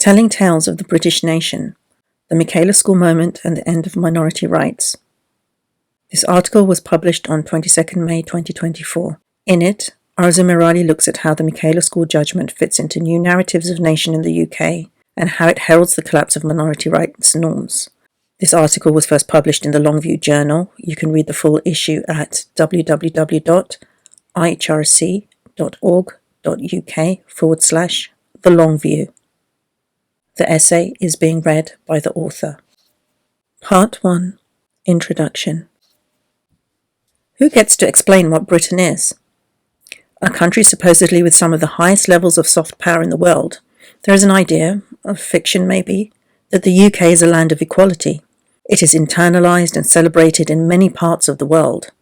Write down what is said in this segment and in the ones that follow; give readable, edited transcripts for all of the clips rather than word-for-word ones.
Telling Tales of the British Nation, the Michaela School Moment and the End of Minority Rights. This article was published on 22nd May 2024. In it, Arzu Merali looks at how the Michaela School judgment fits into new narratives of nation in the UK and how it heralds the collapse of minority rights norms. This article was first published in the Longview Journal. You can read the full issue at www.ihrc.org.uk/thelongview. The essay is being read by the author. Part 1. Introduction. Who gets to explain what Britain is? A country supposedly with some of the highest levels of soft power in the world, there is an idea, of fiction maybe, that the UK is a land of equality. It is internalized and celebrated in many parts of the world.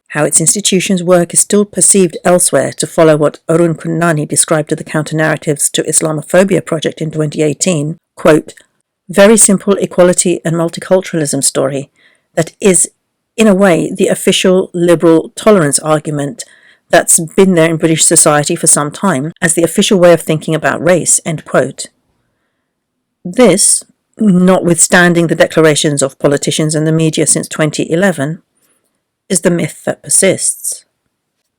How its institutions work is still perceived elsewhere to follow what Arun Kunnani described to the Counter-Narratives to Islamophobia project in 2018, quote, very simple equality and multiculturalism story that is, in a way, the official liberal tolerance argument that's been there in British society for some time as the official way of thinking about race, end quote. This, notwithstanding the declarations of politicians and the media since 2011, is the myth that persists.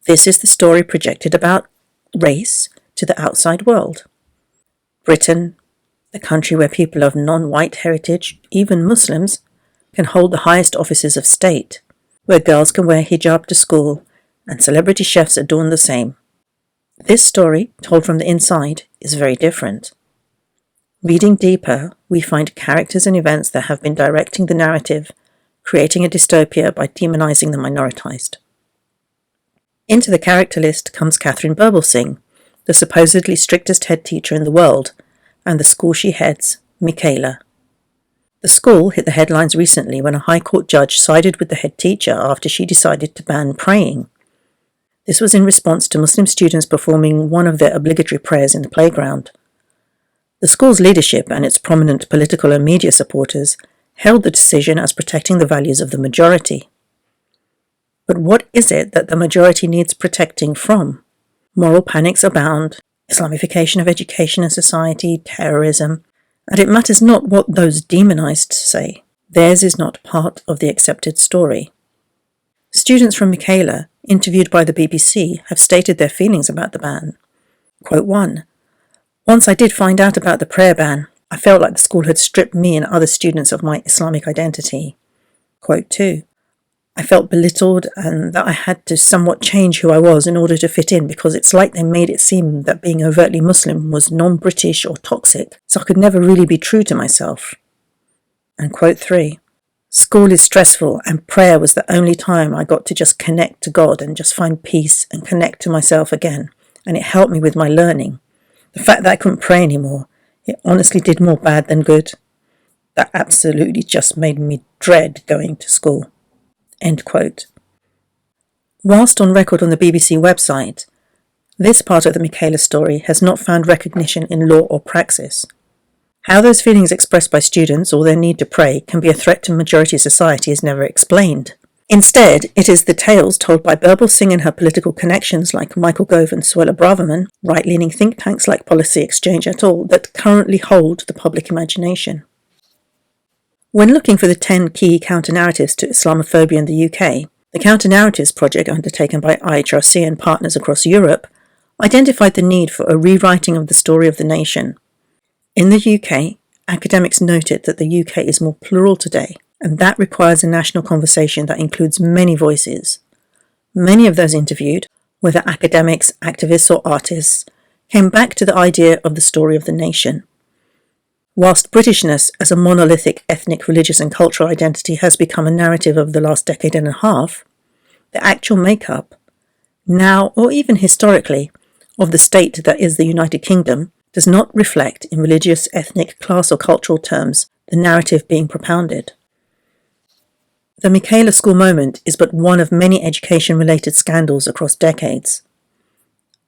This is the story projected about race to the outside world. Britain, the country where people of non-white heritage, even Muslims, can hold the highest offices of state, where girls can wear hijab to school and celebrity chefs adorn the same. This story, told from the inside, is very different. Reading deeper, we find characters and events that have been directing the narrative, creating a dystopia by demonizing the minoritized. Into the character list comes Catherine Birbalsingh, the supposedly strictest head teacher in the world, and the school she heads, Michaela. The school hit the headlines recently when a High Court judge sided with the head teacher after she decided to ban praying. This was in response to Muslim students performing one of their obligatory prayers in the playground. The school's leadership and its prominent political and media supporters held the decision as protecting the values of the majority. But what is it that the majority needs protecting from? Moral panics abound, Islamification of education and society, terrorism, and it matters not what those demonized say. Theirs is not part of the accepted story. Students from Michaela, interviewed by the BBC, have stated their feelings about the ban. Quote 1. Once I did find out about the prayer ban, I felt like the school had stripped me and other students of my Islamic identity. Quote 2. I felt belittled and that I had to somewhat change who I was in order to fit in because it's like they made it seem that being overtly Muslim was non-British or toxic, so I could never really be true to myself. And quote 3. School is stressful and prayer was the only time I got to just connect to God and just find peace and connect to myself again, and it helped me with my learning. The fact that I couldn't pray anymore, it honestly did more bad than good. That absolutely just made me dread going to school. End quote. Whilst on record on the BBC website, this part of the Michaela story has not found recognition in law or praxis. How those feelings expressed by students or their need to pray can be a threat to majority society is never explained. Instead, it is the tales told by Birbalsingh and her political connections like Michael Gove and Suella Braverman, right-leaning think tanks like Policy Exchange et al. That currently hold the public imagination. When looking for the 10 key counter-narratives to Islamophobia in the UK, the Counter-Narratives project undertaken by IHRC and partners across Europe identified the need for a rewriting of the story of the nation. In the UK, academics noted that the UK is more plural today, and that requires a national conversation that includes many voices. Many of those interviewed, whether academics, activists or artists, came back to the idea of the story of the nation. Whilst Britishness as a monolithic ethnic, religious and cultural identity has become a narrative of the last decade and a half, the actual makeup, now or even historically, of the state that is the United Kingdom does not reflect in religious, ethnic, class or cultural terms the narrative being propounded. The Michaela School moment is but one of many education-related scandals across decades.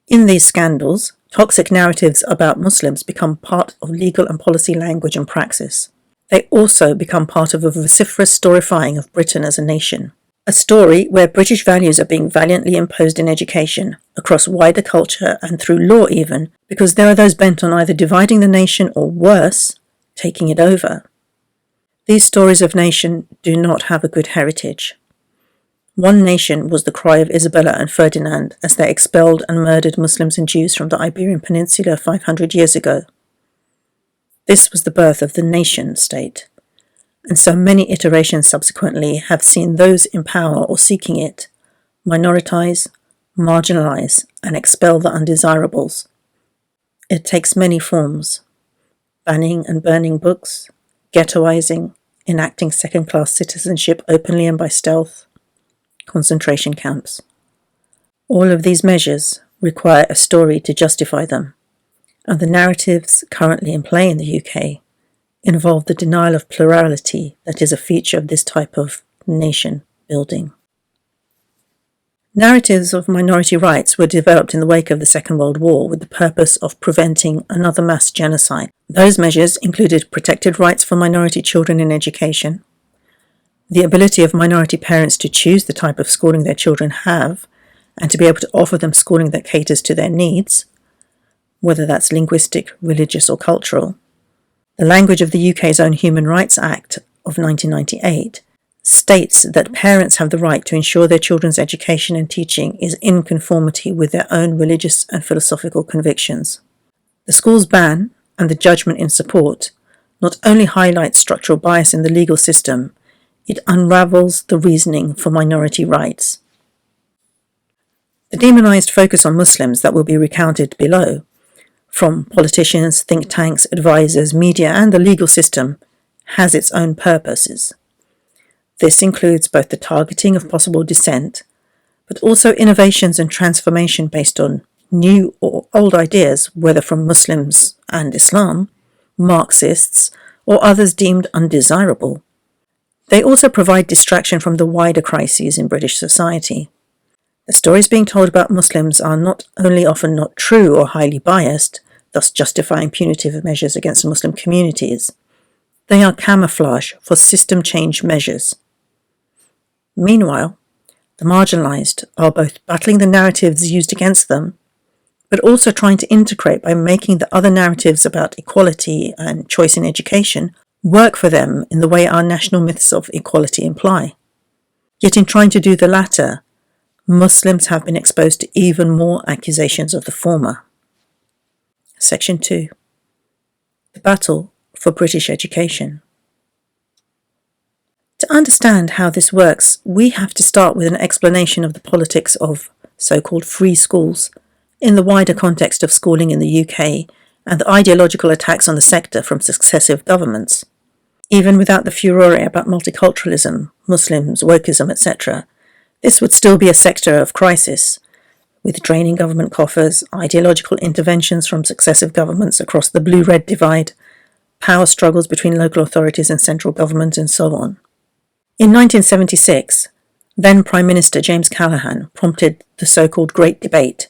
In these scandals, toxic narratives about Muslims become part of legal and policy language and praxis. They also become part of a vociferous storifying of Britain as a nation. A story where British values are being valiantly imposed in education, across wider culture and through law even, because there are those bent on either dividing the nation or worse, taking it over. These stories of nation do not have a good heritage. One nation was the cry of Isabella and Ferdinand as they expelled and murdered Muslims and Jews from the Iberian Peninsula 500 years ago. This was the birth of the nation state, and so many iterations subsequently have seen those in power or seeking it minoritize, marginalize, and expel the undesirables. It takes many forms: banning and burning books, ghettoizing, enacting second-class citizenship openly and by stealth, concentration camps. All of these measures require a story to justify them, and the narratives currently in play in the UK involve the denial of plurality that is a feature of this type of nation building. Narratives of minority rights were developed in the wake of the Second World War with the purpose of preventing another mass genocide. Those measures included protected rights for minority children in education, the ability of minority parents to choose the type of schooling their children have, and to be able to offer them schooling that caters to their needs, whether that's linguistic, religious, or cultural. The language of the UK's own Human Rights Act of 1998 states that parents have the right to ensure their children's education and teaching is in conformity with their own religious and philosophical convictions. The school's ban and the judgment in support not only highlights structural bias in the legal system, it unravels the reasoning for minority rights. The demonized focus on Muslims that will be recounted below, from politicians, think tanks, advisors, media, and the legal system, has its own purposes. This includes both the targeting of possible dissent, but also innovations and transformation based on new or old ideas, whether from Muslims and Islam, Marxists, or others deemed undesirable. They also provide distraction from the wider crises in British society. The stories being told about Muslims are not only often not true or highly biased, thus justifying punitive measures against Muslim communities, they are camouflage for system change measures. Meanwhile, the marginalised are both battling the narratives used against them, but also trying to integrate by making the other narratives about equality and choice in education work for them in the way our national myths of equality imply. Yet in trying to do the latter, Muslims have been exposed to even more accusations of the former. Section 2. The Battle for British Education. To understand how this works, we have to start with an explanation of the politics of so-called free schools in the wider context of schooling in the UK and the ideological attacks on the sector from successive governments. Even without the furore about multiculturalism, Muslims, wokeism, etc., this would still be a sector of crisis, with draining government coffers, ideological interventions from successive governments across the blue-red divide, power struggles between local authorities and central government, and so on. In 1976, then Prime Minister James Callaghan prompted the so-called Great Debate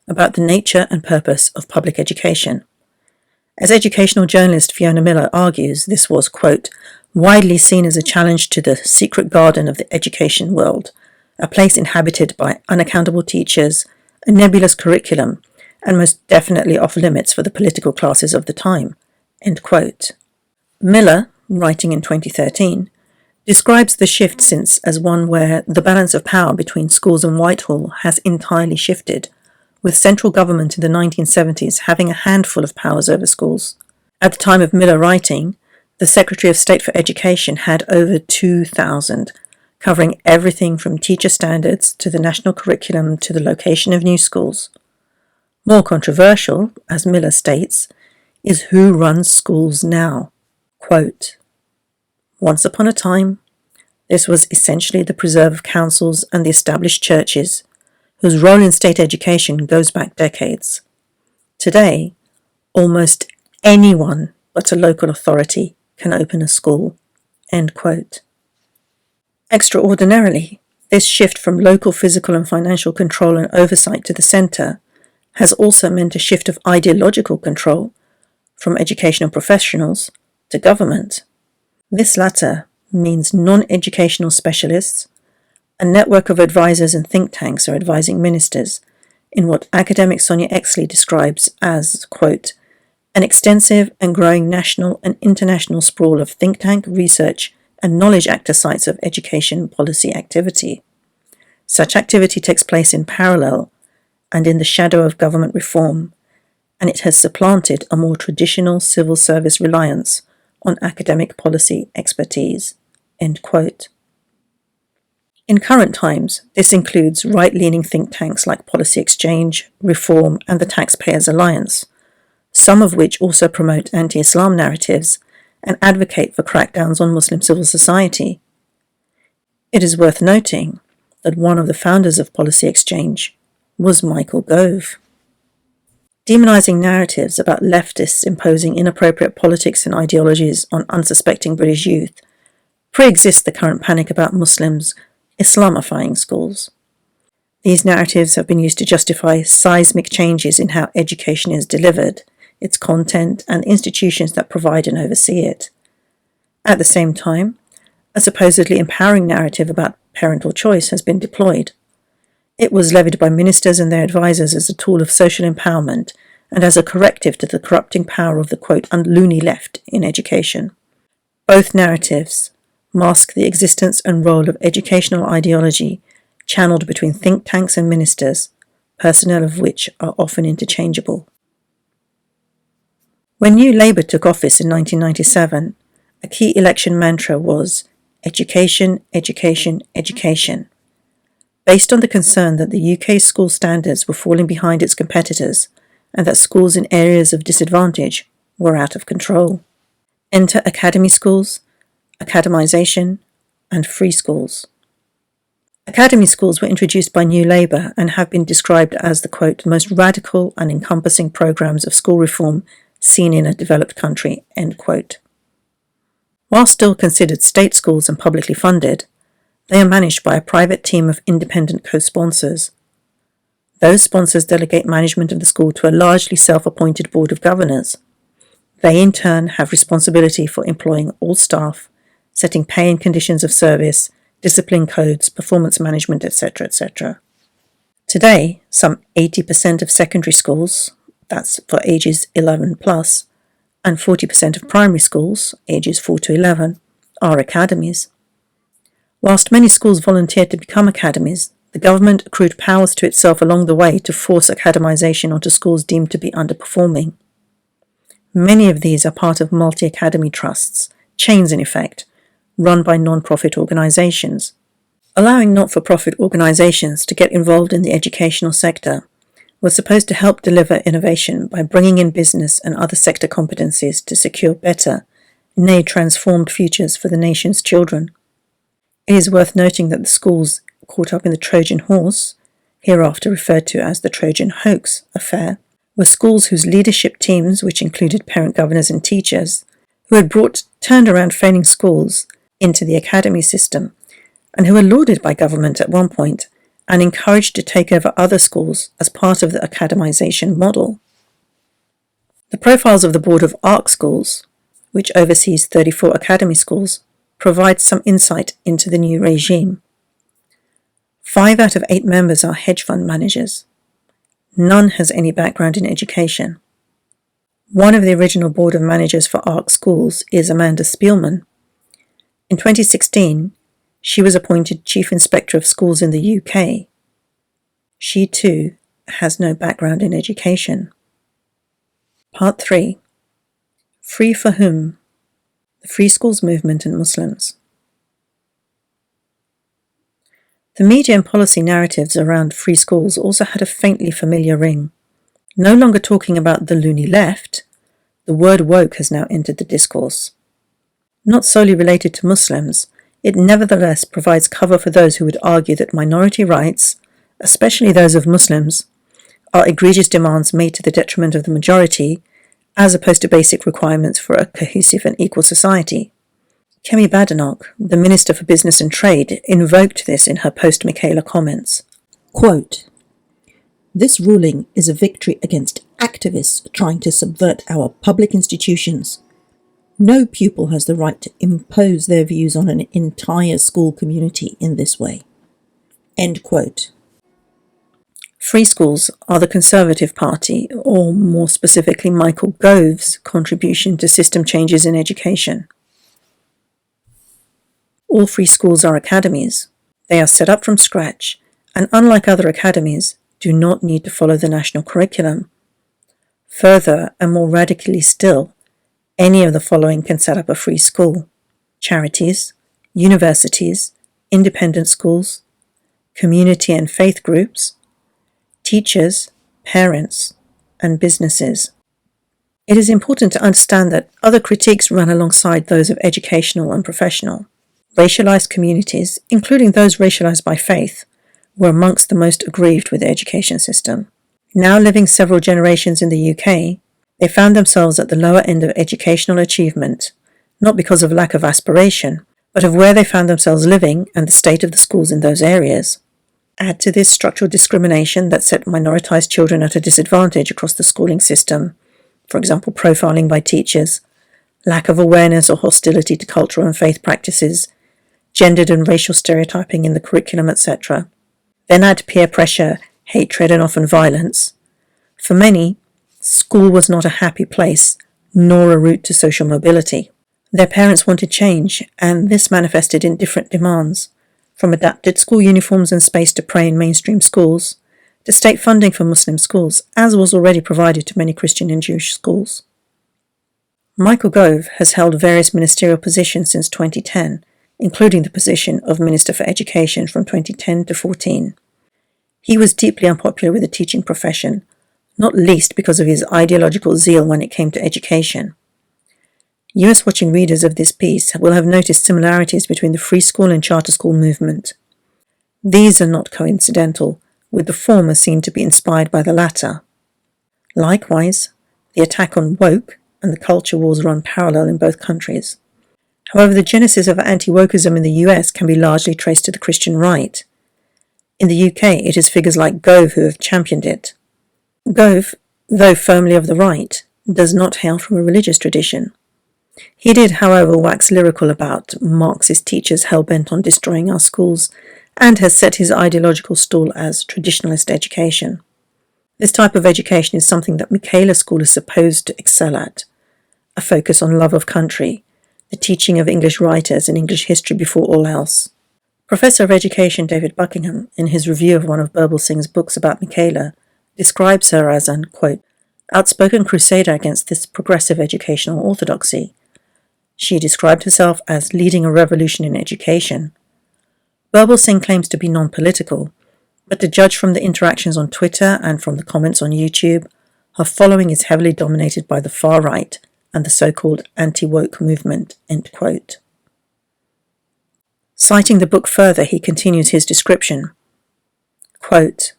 about the nature and purpose of public education. As educational journalist Fiona Miller argues, this was, quote, widely seen as a challenge to the secret garden of the education world, a place inhabited by unaccountable teachers, a nebulous curriculum, and most definitely off limits for the political classes of the time, end quote. Miller, writing in 2013, describes the shift since as one where the balance of power between schools and Whitehall has entirely shifted, with central government in the 1970s having a handful of powers over schools. At the time of Miller writing, the Secretary of State for Education had over 2,000, covering everything from teacher standards to the national curriculum to the location of new schools. More controversial, as Miller states, is who runs schools now. Quote, once upon a time, this was essentially the preserve of councils and the established churches, whose role in state education goes back decades. Today, almost anyone but a local authority can open a school. End quote. Extraordinarily, this shift from local physical and financial control and oversight to the centre has also meant a shift of ideological control from educational professionals to government. This latter means non-educational specialists, A network of advisors and think tanks are advising ministers in what academic Sonia Exley describes as, quote, an extensive and growing national and international sprawl of think tank, research, and knowledge actor sites of education policy activity. Such activity takes place in parallel and in the shadow of government reform, and it has supplanted a more traditional civil service reliance on academic policy expertise. End quote. In current times, this includes right-leaning think tanks like Policy Exchange, Reform, and the Taxpayers Alliance, some of which also promote anti-Islam narratives and advocate for crackdowns on Muslim civil society. It is worth noting that one of the founders of Policy Exchange was Michael Gove. Demonizing narratives about leftists imposing inappropriate politics and ideologies on unsuspecting British youth pre-exists the current panic about Muslims Islamifying schools. These narratives have been used to justify seismic changes in how education is delivered, its content, and institutions that provide and oversee it. At the same time, a supposedly empowering narrative about parental choice has been deployed. It was levied by ministers and their advisors as a tool of social empowerment and as a corrective to the corrupting power of the, quote, loony left in education. Both narratives mask the existence and role of educational ideology channeled between think tanks and ministers, personnel of which are often interchangeable. When New Labour took office in 1997, a key election mantra was education, education, education, based on the concern that the UK's school standards were falling behind its competitors and that schools in areas of disadvantage were out of control. Enter academy schools, academisation, and free schools. Academy schools were introduced by New Labour and have been described as the, quote, most radical and encompassing programmes of school reform seen in a developed country, end quote. While still considered state schools and publicly funded, they are managed by a private team of independent co-sponsors. Those sponsors delegate management of the school to a largely self-appointed board of governors. They in turn have responsibility for employing all staff, setting pay and conditions of service, discipline codes, performance management, etc., etc. Today, some 80% of secondary schools, that's for ages 11 plus, and 40% of primary schools, ages 4 to 11, are academies. Whilst many schools volunteered to become academies, the government accrued powers to itself along the way to force academisation onto schools deemed to be underperforming. Many of these are part of multi-academy trusts, chains in effect, run by non-profit organisations. Allowing not-for-profit organisations to get involved in the educational sector was supposed to help deliver innovation by bringing in business and other sector competencies to secure better, nay transformed futures for the nation's children. It is worth noting that the schools caught up in the Trojan horse, hereafter referred to as the Trojan hoax affair, were schools whose leadership teams, which included parent governors and teachers, who had turned around failing schools into the academy system, and who were lauded by government at one point and encouraged to take over other schools as part of the academisation model. The profiles of the Board of ARC Schools, which oversees 34 academy schools, provide some insight into the new regime. 5 out of 8 members are hedge fund managers. None has any background in education. One of the original board of managers for ARC Schools is Amanda Spielman. In 2016, she was appointed Chief Inspector of Schools in the UK. She too has no background in education. Part 3. Free for whom? The Free Schools Movement and Muslims. The media and policy narratives around free schools also had a faintly familiar ring. No longer talking about the loony left, the word woke has now entered the discourse. Not solely related to Muslims, it nevertheless provides cover for those who would argue that minority rights, especially those of Muslims, are egregious demands made to the detriment of the majority, as opposed to basic requirements for a cohesive and equal society. Kemi Badenoch, the Minister for Business and Trade, invoked this in her post-Michaela comments. Quote, "This ruling is a victory against activists trying to subvert our public institutions. No pupil has the right to impose their views on an entire school community in this way." End quote. Free schools are the Conservative Party, or more specifically Michael Gove's, contribution to system changes in education. All free schools are academies. They are set up from scratch, and unlike other academies, do not need to follow the national curriculum. Further, and more radically still, any of the following can set up a free school: charities, universities, independent schools, community and faith groups, teachers, parents, and businesses. It is important to understand that other critiques run alongside those of educational and professional. Racialized communities, including those racialized by faith, were amongst the most aggrieved with the education system. Now living several generations in the UK, they found themselves at the lower end of educational achievement, not because of lack of aspiration, but of where they found themselves living and the state of the schools in those areas. Add to this structural discrimination that set minoritized children at a disadvantage across the schooling system, for example profiling by teachers, lack of awareness or hostility to cultural and faith practices, gendered and racial stereotyping in the curriculum, etc. Then add peer pressure, hatred and often violence. For many, school was not a happy place, nor a route to social mobility. Their parents wanted change, and this manifested in different demands, from adapted school uniforms and space to pray in mainstream schools, to state funding for Muslim schools, as was already provided to many Christian and Jewish schools. Michael Gove has held various ministerial positions since 2010, including the position of Minister for Education from 2010 to 14. He was deeply unpopular with the teaching profession, not least because of his ideological zeal when it came to education. US watching readers of this piece will have noticed similarities between the free school and charter school movement. These are not coincidental, with the former seen to be inspired by the latter. Likewise, the attack on woke and the culture wars run parallel in both countries. However, the genesis of anti-wokeism in the US can be largely traced to the Christian right. In the UK, it is figures like Gove who have championed it. Gove, though firmly of the right, does not hail from a religious tradition. He did, however, wax lyrical about Marxist teachers hell-bent on destroying our schools, and has set his ideological stall as traditionalist education. This type of education is something that Michaela School is supposed to excel at: a focus on love of country, the teaching of English writers and English history before all else. Professor of Education David Buckingham, in his review of one of Birbal Singh's books about Michaela, describes her as an, quote, outspoken crusader against this progressive educational orthodoxy. She described herself as leading a revolution in education. Birbal Singh claims to be non-political, but to judge from the interactions on Twitter and from the comments on YouTube, her following is heavily dominated by the far right and the so-called anti-woke movement, end quote. Citing the book further, he continues his description. Quote,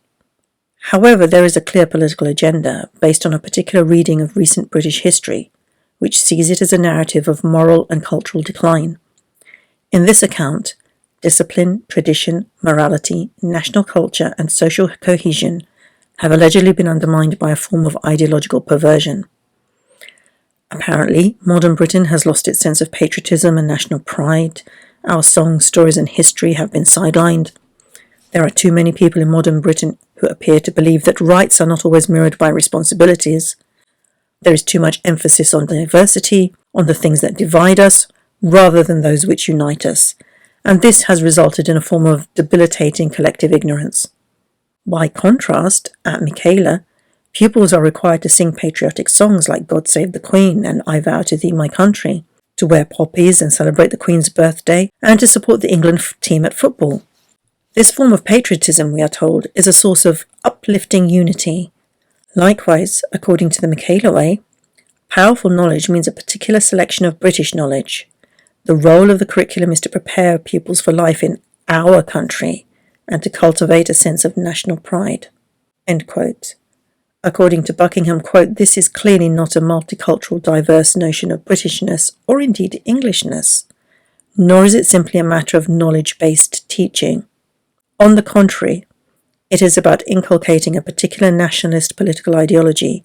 however, there is a clear political agenda based on a particular reading of recent British history, which sees it as a narrative of moral and cultural decline. In this account, discipline, tradition, morality, national culture, and social cohesion have allegedly been undermined by a form of ideological perversion. Apparently, modern Britain has lost its sense of patriotism and national pride. Our songs, stories, and history have been sidelined. There are too many people in modern Britain who appear to believe that rights are not always mirrored by responsibilities. There is too much emphasis on diversity, on the things that divide us, rather than those which unite us, and this has resulted in a form of debilitating collective ignorance. By contrast, at Michaela, pupils are required to sing patriotic songs like God Save the Queen and I Vow to Thee My Country, to wear poppies and celebrate the Queen's birthday, and to support the England team at football. This form of patriotism, we are told, is a source of uplifting unity. Likewise, according to the Michaela way, powerful knowledge means a particular selection of British knowledge. The role of the curriculum is to prepare pupils for life in our country and to cultivate a sense of national pride. End quote. According to Buckingham, quote, this is clearly not a multicultural, diverse notion of Britishness or indeed Englishness, nor is it simply a matter of knowledge-based teaching. On the contrary, it is about inculcating a particular nationalist political ideology,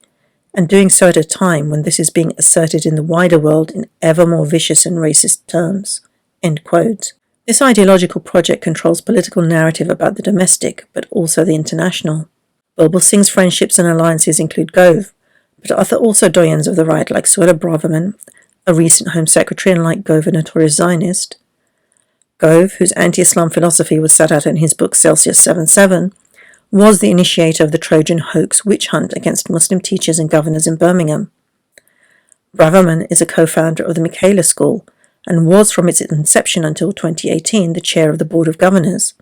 and doing so at a time when this is being asserted in the wider world in ever more vicious and racist terms. End quote. This ideological project controls political narrative about the domestic, but also the international. Birbal Singh's friendships and alliances include Gove, but are also doyens of the right like Suella Braverman, a recent Home Secretary, and like Gove, a notorious Zionist. Gove, whose anti-Islam philosophy was set out in his book Celsius 77, was the initiator of the Trojan hoax witch hunt against Muslim teachers and governors in Birmingham. Braverman is a co-founder of the Michaela School and was from its inception until 2018 the chair of the Board of Governors.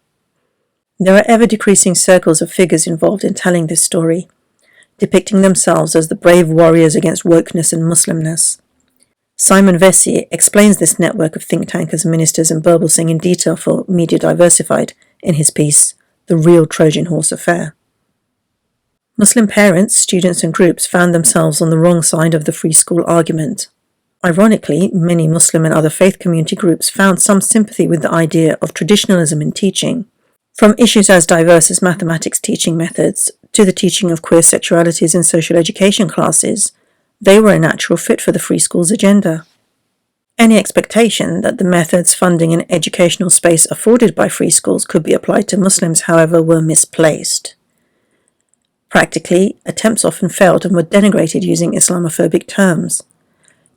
There are ever-decreasing circles of figures involved in telling this story, depicting themselves as the brave warriors against wokeness and Muslimness. Simon Vesey explains this network of think tankers, ministers and Birbal Singh in detail for Media Diversified in his piece, The Real Trojan Horse Affair. Muslim parents, students and groups found themselves on the wrong side of the free school argument. Ironically, many Muslim and other faith community groups found some sympathy with the idea of traditionalism in teaching. From issues as diverse as mathematics teaching methods to the teaching of queer sexualities in social education classes, they were a natural fit for the free school's agenda. Any expectation that the methods, funding and educational space afforded by free schools could be applied to Muslims, however, were misplaced. Practically, attempts often failed and were denigrated using Islamophobic terms.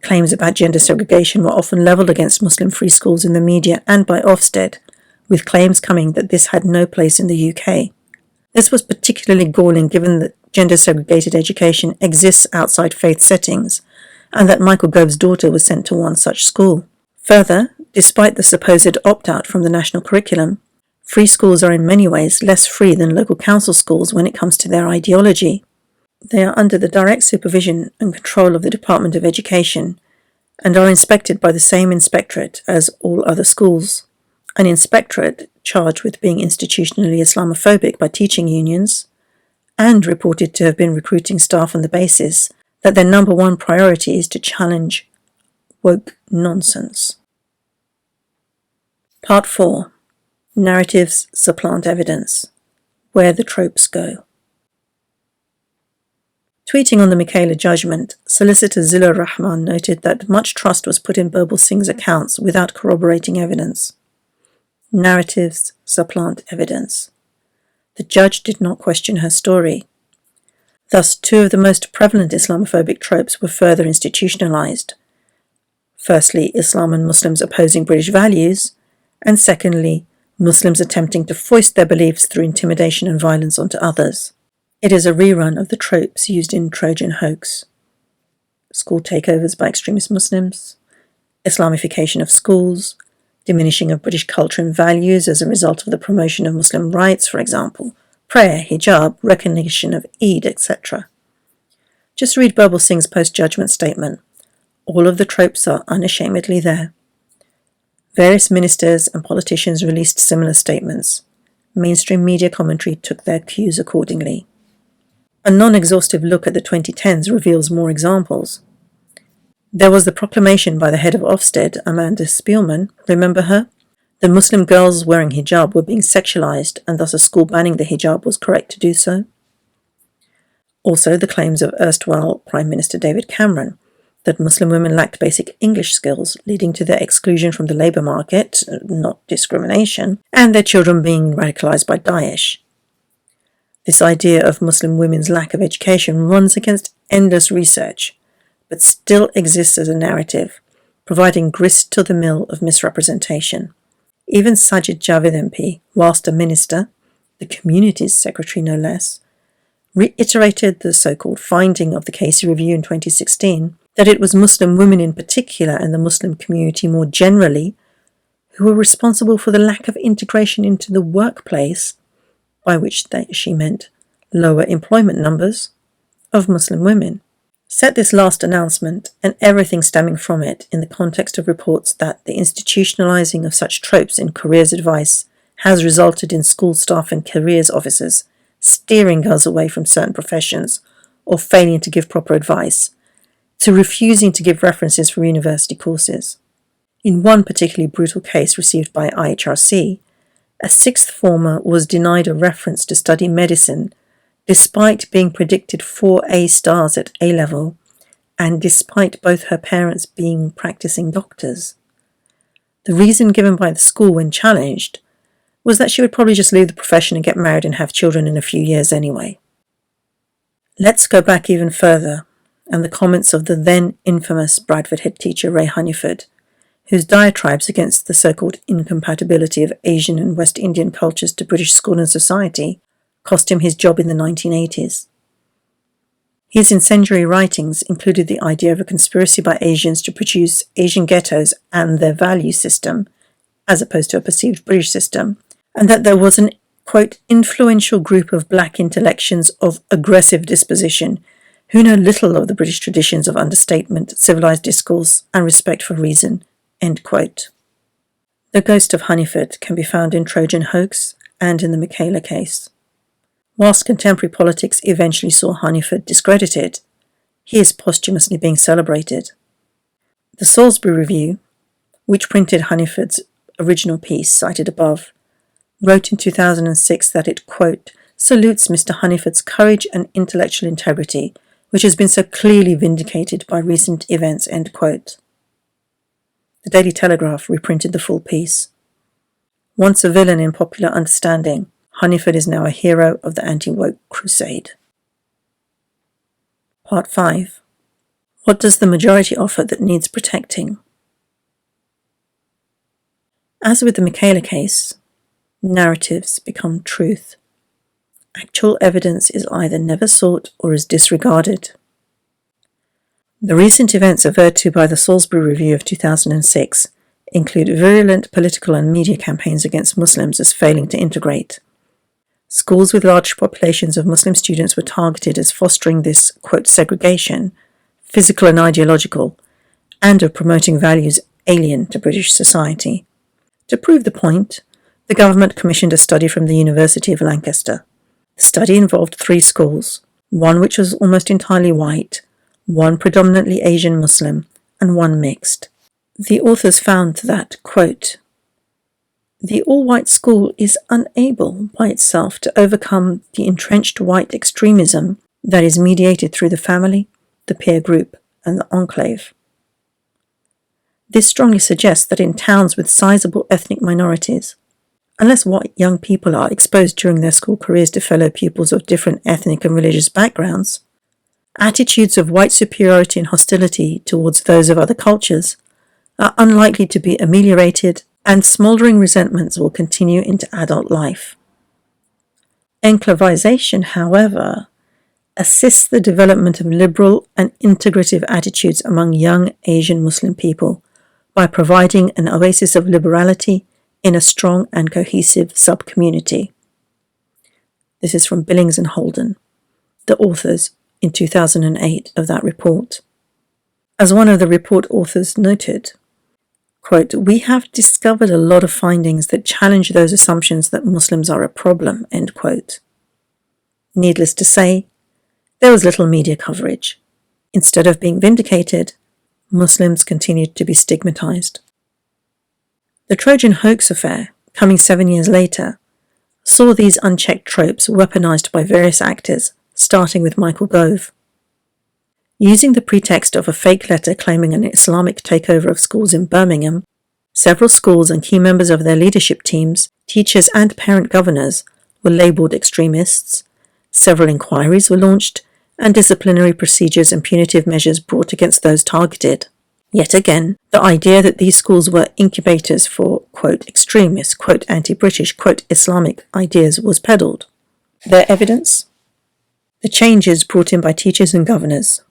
Claims about gender segregation were often levelled against Muslim free schools in the media and by Ofsted, with claims coming that this had no place in the UK. This was particularly galling given that gender segregated education exists outside faith settings, and that Michael Gove's daughter was sent to one such school. Further, despite the supposed opt-out from the national curriculum, free schools are in many ways less free than local council schools when it comes to their ideology. They are under the direct supervision and control of the Department of Education and are inspected by the same inspectorate as all other schools, an inspectorate charged with being institutionally Islamophobic by teaching unions and reported to have been recruiting staff on the basis that their number one priority is to challenge woke nonsense. Part 4. Narratives supplant evidence. Where the tropes go. Tweeting on the Michaela judgment, Solicitor Zilla Rahman noted that much trust was put in Birbal Singh's accounts without corroborating evidence. Narratives supplant evidence. The judge did not question her story. Thus, two of the most prevalent Islamophobic tropes were further institutionalized. Firstly, Islam and Muslims opposing British values, and secondly, Muslims attempting to foist their beliefs through intimidation and violence onto others. It is a rerun of the tropes used in Trojan hoax. School takeovers by extremist Muslims, Islamification of schools, diminishing of British culture and values as a result of the promotion of Muslim rights, for example, prayer, hijab, recognition of Eid, etc. Just read Birbal Singh's post-judgment statement. All of the tropes are unashamedly there. Various ministers and politicians released similar statements. Mainstream media commentary took their cues accordingly. A non-exhaustive look at the 2010s reveals more examples. There was the proclamation by the head of Ofsted, Amanda Spielman, remember her? The Muslim girls wearing hijab were being sexualized and thus a school banning the hijab was correct to do so. Also the claims of erstwhile Prime Minister David Cameron that Muslim women lacked basic English skills, leading to their exclusion from the labour market, not discrimination, and their children being radicalised by Daesh. This idea of Muslim women's lack of education runs against endless research, but still exists as a narrative, providing grist to the mill of misrepresentation. Even Sajid Javid MP, whilst a minister, the Communities Secretary no less, reiterated the so-called finding of the Casey Review in 2016 that it was Muslim women in particular and the Muslim community more generally who were responsible for the lack of integration into the workplace, by which she meant lower employment numbers, of Muslim women. Set this last announcement and everything stemming from it in the context of reports that the institutionalizing of such tropes in careers advice has resulted in school staff and careers officers steering girls away from certain professions or failing to give proper advice, to refusing to give references for university courses. In one particularly brutal case received by IHRC, a sixth former was denied a reference to study medicine despite being predicted 4 A stars at A-level and despite both her parents being practicing doctors. The reason given by the school when challenged was that she would probably just leave the profession and get married and have children in a few years anyway. Let's go back even further, and the comments of the then infamous Bradford head teacher Ray Hunniford, whose diatribes against the so-called incompatibility of Asian and West Indian cultures to British school and society cost him his job in the 1980s. His incendiary writings included the idea of a conspiracy by Asians to produce Asian ghettos and their value system, as opposed to a perceived British system, and that there was an, quote, influential group of black intellectuals of aggressive disposition who know little of the British traditions of understatement, civilized discourse, and respect for reason, end quote. The ghost of Hunniford can be found in Trojan Hoax and in the Michaela case. Whilst contemporary politics eventually saw Hunniford discredited, he is posthumously being celebrated. The Salisbury Review, which printed Hunniford's original piece cited above, wrote in 2006 that it, quote, salutes Mr. Hunniford's courage and intellectual integrity, which has been so clearly vindicated by recent events, end quote. The Daily Telegraph reprinted the full piece. Once a villain in popular understanding, Hunniford is now a hero of the anti-woke crusade. Part 5. What does the majority offer that needs protecting? As with the Michaela case, narratives become truth. Actual evidence is either never sought or is disregarded. The recent events averred to by the Salisbury Review of 2006 include virulent political and media campaigns against Muslims as failing to integrate. Schools with large populations of Muslim students were targeted as fostering this, quote, segregation, physical and ideological, and of promoting values alien to British society. To prove the point, the government commissioned a study from the University of Lancaster. The study involved 3 schools, one which was almost entirely white, one predominantly Asian Muslim, and one mixed. The authors found that, quote, the all-white school is unable by itself to overcome the entrenched white extremism that is mediated through the family, the peer group, and the enclave. This strongly suggests that in towns with sizable ethnic minorities, unless white young people are exposed during their school careers to fellow pupils of different ethnic and religious backgrounds, attitudes of white superiority and hostility towards those of other cultures are unlikely to be ameliorated, and smouldering resentments will continue into adult life. Enclavization, however, assists the development of liberal and integrative attitudes among young Asian Muslim people by providing an oasis of liberality in a strong and cohesive sub-community. This is from Billings and Holden, the authors in 2008 of that report. As one of the report authors noted, quote, we have discovered a lot of findings that challenge those assumptions that Muslims are a problem, end quote. Needless to say, there was little media coverage. Instead of being vindicated, Muslims continued to be stigmatized. The Trojan Hoax affair, coming 7 years later, saw these unchecked tropes weaponized by various actors, starting with Michael Gove. Using the pretext of a fake letter claiming an Islamic takeover of schools in Birmingham, several schools and key members of their leadership teams, teachers and parent governors were labelled extremists, several inquiries were launched, and disciplinary procedures and punitive measures brought against those targeted. Yet again, the idea that these schools were incubators for, quote, extremist, quote, anti-British, quote, Islamic ideas was peddled. Their evidence? The changes brought in by teachers and governors,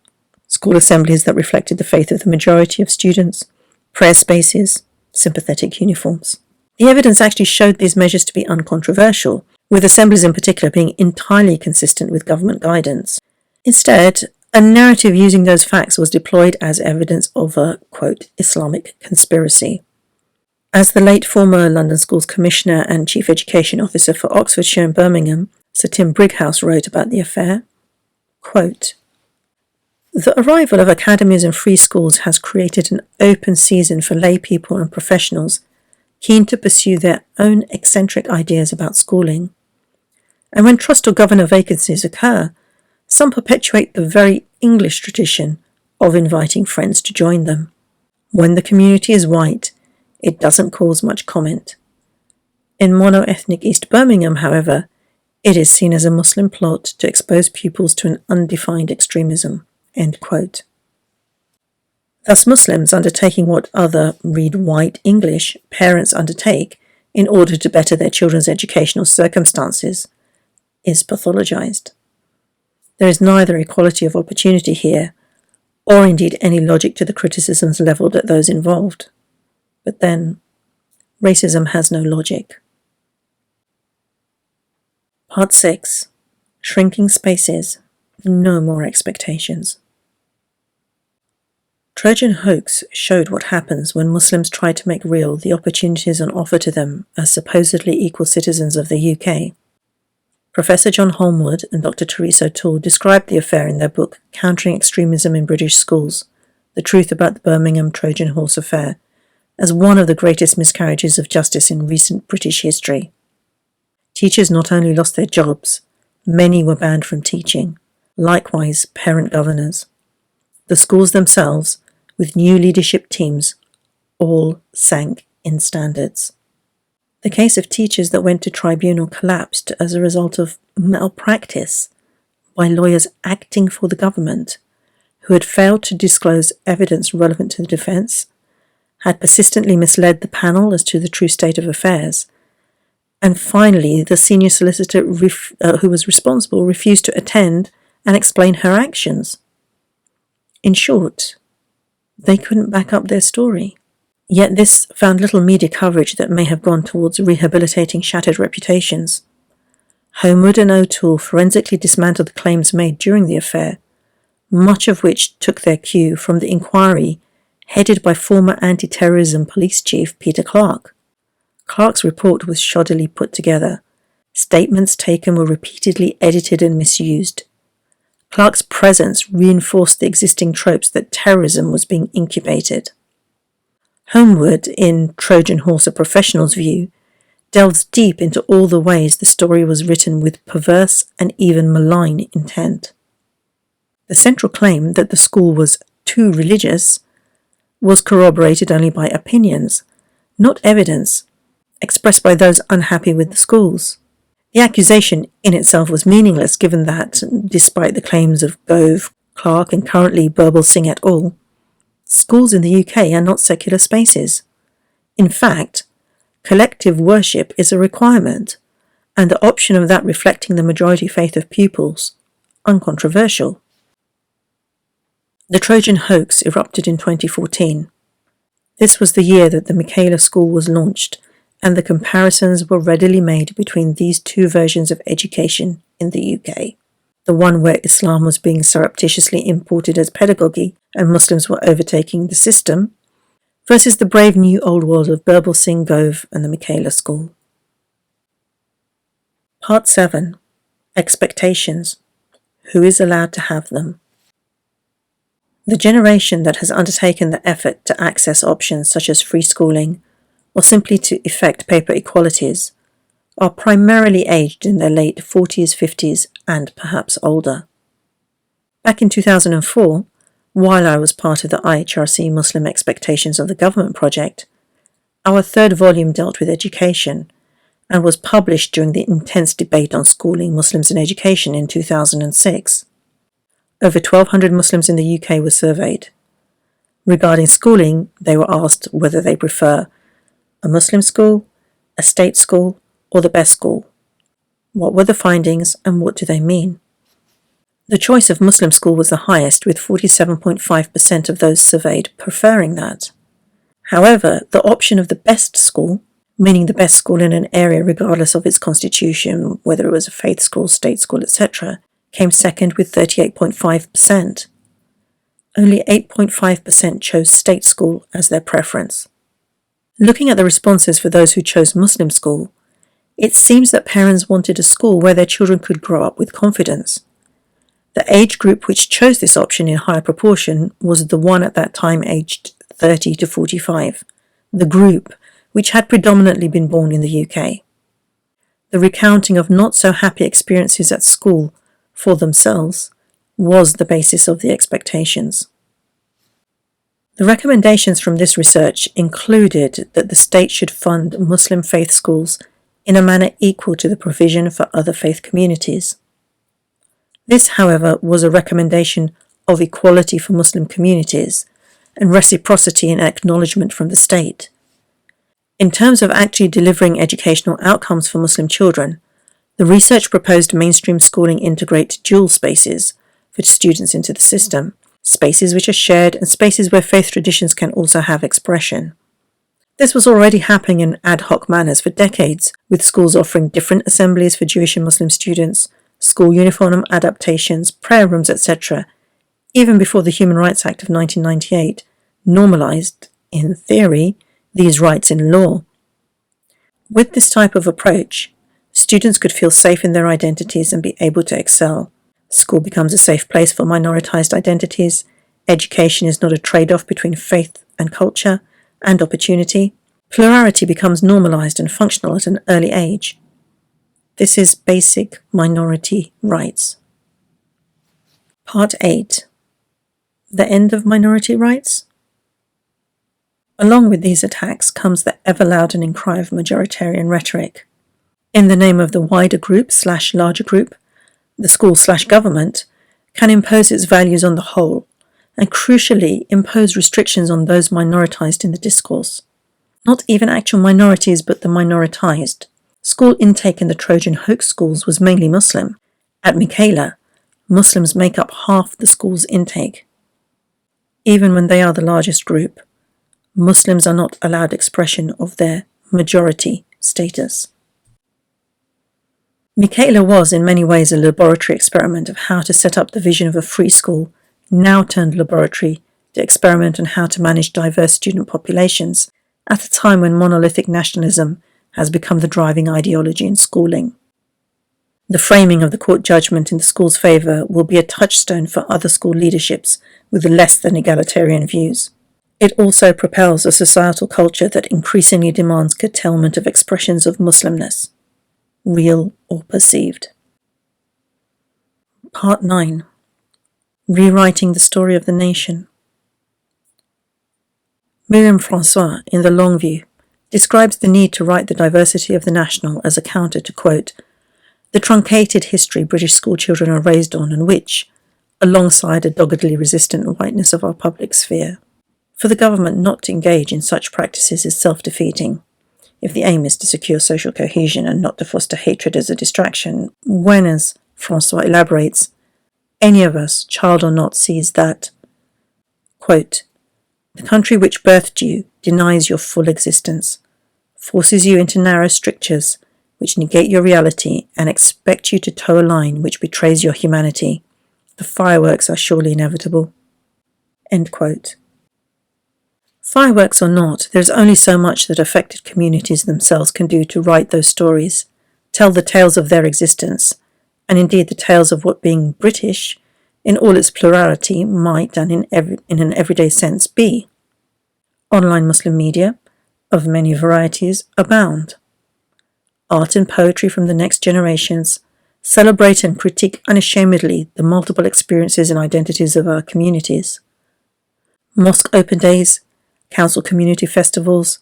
school assemblies that reflected the faith of the majority of students, prayer spaces, sympathetic uniforms. The evidence actually showed these measures to be uncontroversial, with assemblies in particular being entirely consistent with government guidance. Instead, a narrative using those facts was deployed as evidence of a, quote, Islamic conspiracy. As the late former London Schools Commissioner and Chief Education Officer for Oxfordshire and Birmingham, Sir Tim Brighouse, wrote about the affair, quote, the arrival of academies and free schools has created an open season for lay people and professionals keen to pursue their own eccentric ideas about schooling. And when trust or governor vacancies occur, some perpetuate the very English tradition of inviting friends to join them. When the community is white, it doesn't cause much comment. In mono-ethnic East Birmingham, however, it is seen as a Muslim plot to expose pupils to an undefined extremism." End quote. Thus, Muslims undertaking what other, read white English, parents undertake in order to better their children's educational circumstances is pathologized. There is neither equality of opportunity here, or indeed any logic to the criticisms levelled at those involved. But then, racism has no logic. Part 6. Shrinking Spaces. No more expectations. Trojan hoax showed what happens when Muslims try to make real the opportunities on offer to them as supposedly equal citizens of the UK. Professor John Holmwood and Dr. Teresa O'Toole described the affair in their book Countering Extremism in British Schools, The Truth About the Birmingham Trojan Horse Affair, as one of the greatest miscarriages of justice in recent British history. Teachers not only lost their jobs, many were banned from teaching, likewise parent governors. The schools themselves, with new leadership teams, all sank in standards. The case of teachers that went to tribunal collapsed as a result of malpractice by lawyers acting for the government, who had failed to disclose evidence relevant to the defence, had persistently misled the panel as to the true state of affairs, and finally the senior solicitor who was responsible refused to attend and explain her actions. In short, they couldn't back up their story. Yet this found little media coverage that may have gone towards rehabilitating shattered reputations. Holmwood and O'Toole forensically dismantled the claims made during the affair, much of which took their cue from the inquiry headed by former anti-terrorism police chief Peter Clarke. Clarke's report was shoddily put together. Statements taken were repeatedly edited and misused. Clarke's presence reinforced the existing tropes that terrorism was being incubated. Holmwood, in Trojan Horse: A Professional's View, delves deep into all the ways the story was written with perverse and even malign intent. The central claim that the school was too religious was corroborated only by opinions, not evidence, expressed by those unhappy with the schools. The accusation in itself was meaningless, given that, despite the claims of Gove, Clarke and currently Birbal Singh et al., schools in the UK are not secular spaces. In fact, collective worship is a requirement, and the option of that reflecting the majority faith of pupils, uncontroversial. The Trojan hoax erupted in 2014. This was the year that the Michaela school was launched, and the comparisons were readily made between these two versions of education in the UK. The one where Islam was being surreptitiously imported as pedagogy and Muslims were overtaking the system, versus the brave new old world of Birbal Singh, Gove and the Michaela school. Part 7. Expectations. Who is allowed to have them? The generation that has undertaken the effort to access options such as free schooling, or simply to effect paper equalities, are primarily aged in their late 40s, 50s, and perhaps older. Back in 2004, while I was part of the IHRC Muslim Expectations of the Government project, our third volume dealt with education and was published during the intense debate on schooling, Muslims and education in 2006. Over 1,200 Muslims in the UK were surveyed. Regarding schooling, they were asked whether they prefer a Muslim school, a state school, or the best school. What were the findings and what do they mean? The choice of Muslim school was the highest, with 47.5% of those surveyed preferring that. However, the option of the best school, meaning the best school in an area regardless of its constitution, whether it was a faith school, state school, etc., came second with 38.5%. Only 8.5% chose state school as their preference. Looking at the responses for those who chose Muslim school, it seems that parents wanted a school where their children could grow up with confidence. The age group which chose this option in higher proportion was the one at that time aged 30 to 45, the group which had predominantly been born in the UK. The recounting of not so happy experiences at school for themselves was the basis of the expectations. The recommendations from this research included that the state should fund Muslim faith schools in a manner equal to the provision for other faith communities. This, however, was a recommendation of equality for Muslim communities and reciprocity and acknowledgement from the state. In terms of actually delivering educational outcomes for Muslim children, the research proposed mainstream schooling integrate dual spaces for students into the system, spaces which are shared and spaces where faith traditions can also have expression. This was already happening in ad hoc manners for decades, with schools offering different assemblies for Jewish and Muslim students, school uniform adaptations, prayer rooms, etc., even before the Human Rights Act of 1998 normalized, in theory, these rights in law. With this type of approach, students could feel safe in their identities and be able to excel. School becomes a safe place for minoritized identities. Education is not a trade-off between faith and culture and opportunity. Plurality becomes normalized and functional at an early age. This is basic minority rights. Part 8. The end of minority rights? Along with these attacks comes the ever-loudening cry of majoritarian rhetoric. In the name of the wider group/larger group, the school/government can impose its values on the whole, and crucially impose restrictions on those minoritized in the discourse. Not even actual minorities, but the minoritized. School intake in the Trojan hoax schools was mainly Muslim. At Michaela, Muslims make up half the school's intake. Even when they are the largest group, Muslims are not allowed expression of their majority status. Michaela was in many ways a laboratory experiment of how to set up the vision of a free school, now turned laboratory to experiment on how to manage diverse student populations at a time when monolithic nationalism has become the driving ideology in schooling. The framing of the court judgment in the school's favour will be a touchstone for other school leaderships with less than egalitarian views. It also propels a societal culture that increasingly demands curtailment of expressions of Muslimness, real or perceived. Part 9. Rewriting the story of the nation. Miriam Francois, in The Long View, describes the need to write the diversity of the national as a counter to, quote, the truncated history British schoolchildren are raised on and which, alongside a doggedly resistant whiteness of our public sphere. For the government not to engage in such practices is self-defeating, if the aim is to secure social cohesion and not to foster hatred as a distraction, when, as Francois elaborates, any of us, child or not, sees that, quote, the country which birthed you denies your full existence, forces you into narrow strictures which negate your reality and expect you to toe a line which betrays your humanity. The fireworks are surely inevitable. End quote. Fireworks or not, there is only so much that affected communities themselves can do to write those stories, tell the tales of their existence, and indeed the tales of what being British, in all its plurality, might, and in an everyday sense, be. Online Muslim media, of many varieties, abound. Art and poetry from the next generations celebrate and critique unashamedly the multiple experiences and identities of our communities. Mosque open days, council community festivals,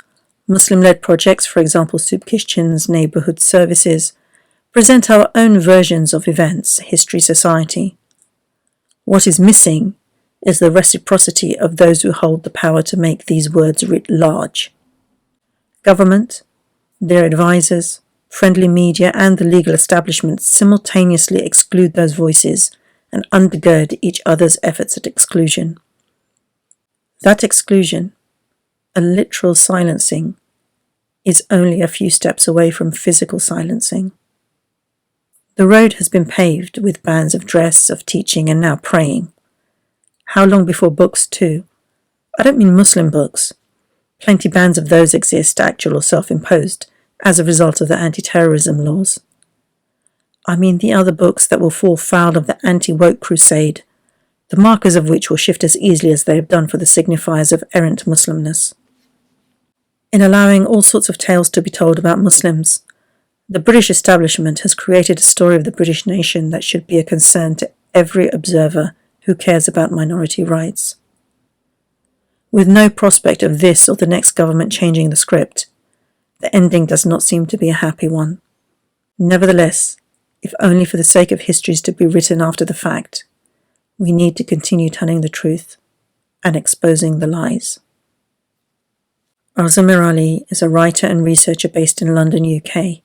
Muslim-led projects, for example soup kitchens, neighbourhood services, present our own versions of events, history, society. What is missing is the reciprocity of those who hold the power to make these words writ large. Government, their advisors, friendly media and the legal establishment simultaneously exclude those voices and undergird each other's efforts at exclusion. That exclusion, a literal silencing, is only a few steps away from physical silencing. The road has been paved with bans of dress, of teaching, and now praying. How long before books too? I don't mean Muslim books. Plenty bans of those exist, actual or self-imposed, as a result of the anti-terrorism laws. I mean the other books that will fall foul of the anti-woke crusade, the markers of which will shift as easily as they have done for the signifiers of errant Muslimness. In allowing all sorts of tales to be told about Muslims, the British establishment has created a story of the British nation that should be a concern to every observer who cares about minority rights. With no prospect of this or the next government changing the script, the ending does not seem to be a happy one. Nevertheless, if only for the sake of histories to be written after the fact, we need to continue telling the truth and exposing the lies. Arzu Mirali is a writer and researcher based in London, UK.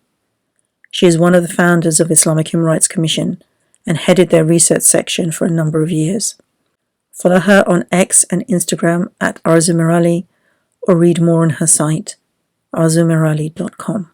She is one of the founders of Islamic Human Rights Commission and headed their research section for a number of years. Follow her on X and Instagram at Arzu Mirali or read more on her site, arzumirali.com.